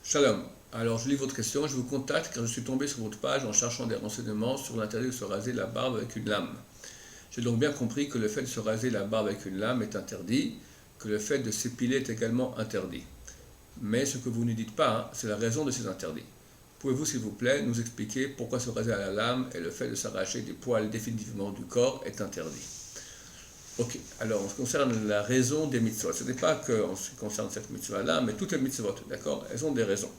Shalom. Alors je lis votre question, je vous contacte car je suis tombé sur votre page en cherchant des renseignements sur l'interdit de se raser la barbe avec une lame. J'ai donc bien compris que le fait de se raser la barbe avec une lame est interdit, que le fait de s'épiler est également interdit. Mais ce que vous ne dites pas, c'est la raison de ces interdits. Pouvez-vous s'il vous plaît nous expliquer pourquoi se raser à la lame et le fait de s'arracher des poils définitivement du corps est interdit? Ok, alors en ce qui concerne la raison des mitzvot, ce n'est pas qu'en ce qui concerne cette mitzvah-là, mais toutes les mitzvot, d'accord, elles ont des raisons.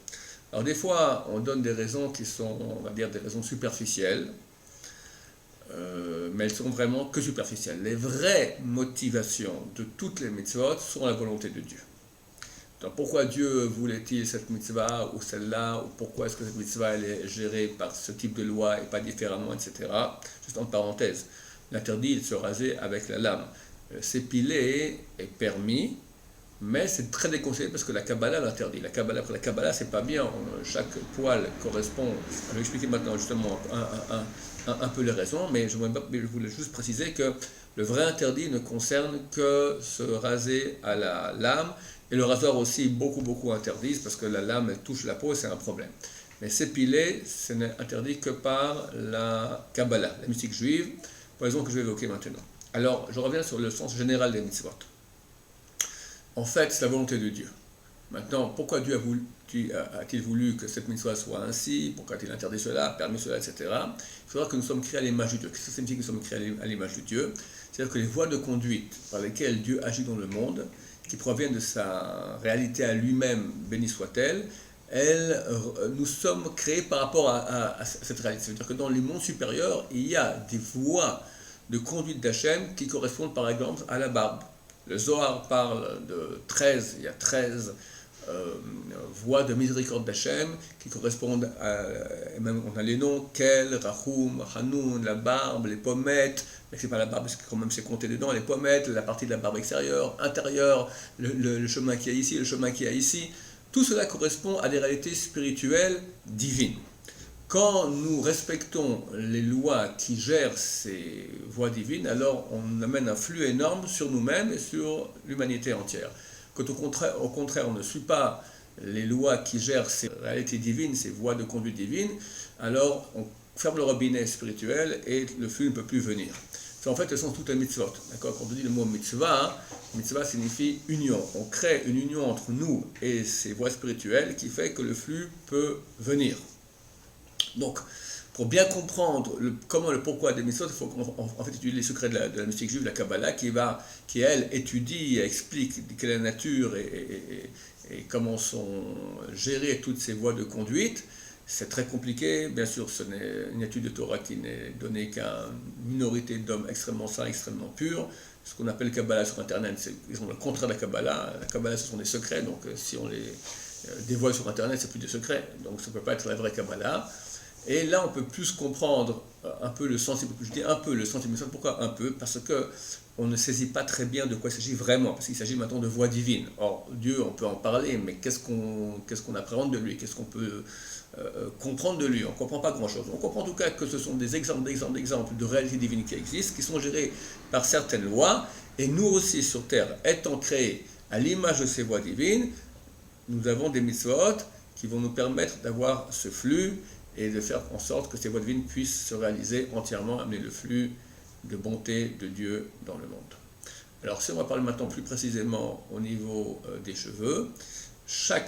Alors des fois, on donne des raisons qui sont, on va dire, des raisons superficielles, mais elles sont vraiment que superficielles. Les vraies motivations de toutes les mitzvot sont la volonté de Dieu. Donc pourquoi Dieu voulait-il cette mitzvah ou celle-là, ou pourquoi est-ce que cette mitzvah elle est gérée par ce type de loi et pas différemment, etc. Juste en parenthèse, l'interdit de se raser avec la lame. S'épiler est permis, mais c'est très déconseillé parce que la Kabbalah l'interdit. La Kabbalah c'est pas bien, chaque poil correspond, je vais expliquer maintenant justement un peu les raisons, mais je voulais juste préciser que le vrai interdit ne concerne que se raser à la lame, et le rasoir aussi beaucoup interdisent parce que la lame elle touche la peau et c'est un problème. Mais s'épiler, ce n'est interdit que par la Kabbalah, la mystique juive, pour les raisons que je vais évoquer maintenant. Alors, je reviens sur le sens général des mitzvot. En fait, c'est la volonté de Dieu. Maintenant, pourquoi Dieu a-t-il voulu que cette mitzvah soit ainsi? Pourquoi a-t-il interdit cela, permis cela, etc. Il faudra que nous sommes créés à l'image de Dieu. Qu'est-ce que ça signifie que nous sommes créés à l'image de Dieu? C'est-à-dire que les voies de conduite par lesquelles Dieu agit dans le monde, qui proviennent de sa réalité à lui-même, béni soit-elle, nous sommes créés par rapport à cette réalité. C'est-à-dire que dans les mondes supérieurs, il y a des voies de conduite d'Hachem qui correspondent par exemple à la barbe. Le Zohar parle de 13, il y a 13 voies de miséricorde d'Hachem qui correspondent à, et même on a les noms, Kel, Rachum, Hanoun, la barbe, les pommettes, mais c'est pas la barbe parce que quand même c'est compté dedans, les pommettes, la partie de la barbe extérieure, intérieure, le chemin qu'il y a ici, le chemin qu'il y a ici, tout cela correspond à des réalités spirituelles divines. Quand nous respectons les lois qui gèrent ces voies divines, alors on amène un flux énorme sur nous-mêmes et sur l'humanité entière. Quand au contraire on ne suit pas les lois qui gèrent ces réalités divines, ces voies de conduite divines, alors on ferme le robinet spirituel et le flux ne peut plus venir. Ça, en fait, elles sont toutes les mitzvot. D'accord? Quand on dit le mot mitzvah, mitzvah signifie union. On crée une union entre nous et ces voies spirituelles qui fait que le flux peut venir. Donc, pour bien comprendre comment le pourquoi des mitzvot, il faut en fait étudier les secrets de la mystique juive, la Kabbalah, qui elle étudie et explique quelle est la nature et comment sont gérées toutes ces voies de conduite. C'est très compliqué, bien sûr, ce n'est une étude de Torah qui n'est donnée qu'à une minorité d'hommes extrêmement saints, extrêmement purs. Ce qu'on appelle Kabbalah sur Internet, ils ont le contraire de la Kabbalah. La Kabbalah, ce sont des secrets, donc si on les dévoile sur Internet, c'est plus des secrets. Donc ça ne peut pas être la vraie Kabbalah. Et là, on peut plus comprendre un peu le sens, je dis un peu le sens du message. Pourquoi un peu? Parce qu'on ne saisit pas très bien de quoi il s'agit vraiment, parce qu'il s'agit maintenant de voix divine. Or, Dieu, on peut en parler, mais qu'est-ce qu'on appréhende de lui? Qu'est-ce qu'on peut comprendre de lui? On ne comprend pas grand-chose. On comprend en tout cas que ce sont des exemples de réalités divines qui existent, qui sont gérées par certaines lois, et nous aussi sur Terre, étant créés à l'image de ces voies divines, nous avons des mitzvot qui vont nous permettre d'avoir ce flux et de faire en sorte que ces voies divines puissent se réaliser entièrement, amener le flux de bonté de Dieu dans le monde. Alors si on va parler maintenant plus précisément au niveau des cheveux,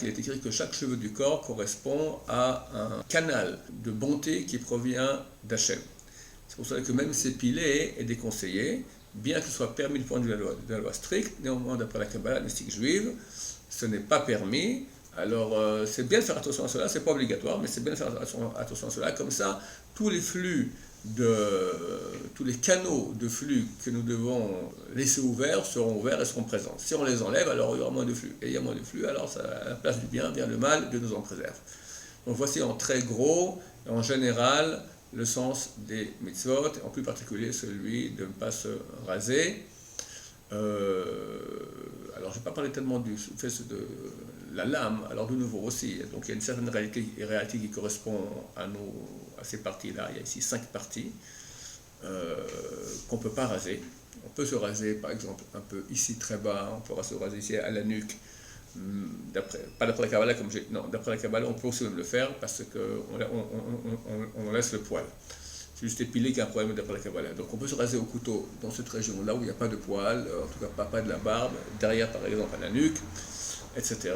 il est écrit que chaque cheveu du corps correspond à un canal de bonté qui provient d'Hachem. C'est pour cela que même s'épiler est déconseillé, bien qu'il soit permis du point de vue de la loi stricte, néanmoins d'après la Kabbalah, la mystique juive, ce n'est pas permis. Alors, c'est bien de faire attention à cela, c'est pas obligatoire, mais c'est bien de faire attention à cela, comme ça, tous les canaux de flux que nous devons laisser ouverts seront ouverts et seront présents. Si on les enlève, alors il y aura moins de flux. Et il y a moins de flux, alors à la place du bien vient le mal, Dieu nous en préserve. Donc voici en très gros, en général, le sens des mitzvot, en plus particulier celui de ne pas se raser. Alors, je n'ai pas parlé tellement du fait de la lame, alors de nouveau aussi, donc il y a une certaine réalité qui correspond à ces parties-là. Il y a ici 5 parties qu'on ne peut pas raser. On peut se raser, par exemple, un peu ici très bas, on pourra se raser ici à la nuque, pas d'après la Kabbalah, non, d'après la Kabbalah, on peut aussi même le faire parce qu'on laisse le poil. C'est juste épilé qu'il y a un problème d'après la Kabbalah. Donc on peut se raser au couteau dans cette région-là où il n'y a pas de poil, en tout cas pas de la barbe, derrière par exemple à la nuque, etc.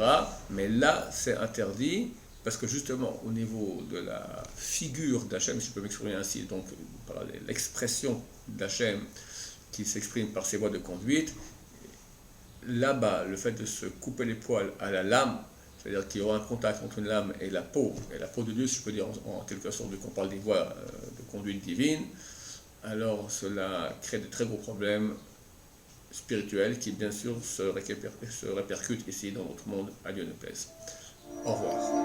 Mais là, c'est interdit parce que justement, au niveau de la figure d'Hachem, si je peux m'exprimer ainsi, donc par l'expression d'Hachem qui s'exprime par ses voies de conduite, là-bas, le fait de se couper les poils à la lame, c'est-à-dire qu'il y aura un contact entre une lame et la peau de Dieu, si je peux dire en quelque sorte, qu'on parle des voies de conduite divine, alors cela crée de très gros problèmes spirituels qui, bien sûr, se répercutent ici dans notre monde, à Dieu ne plaise. Au revoir.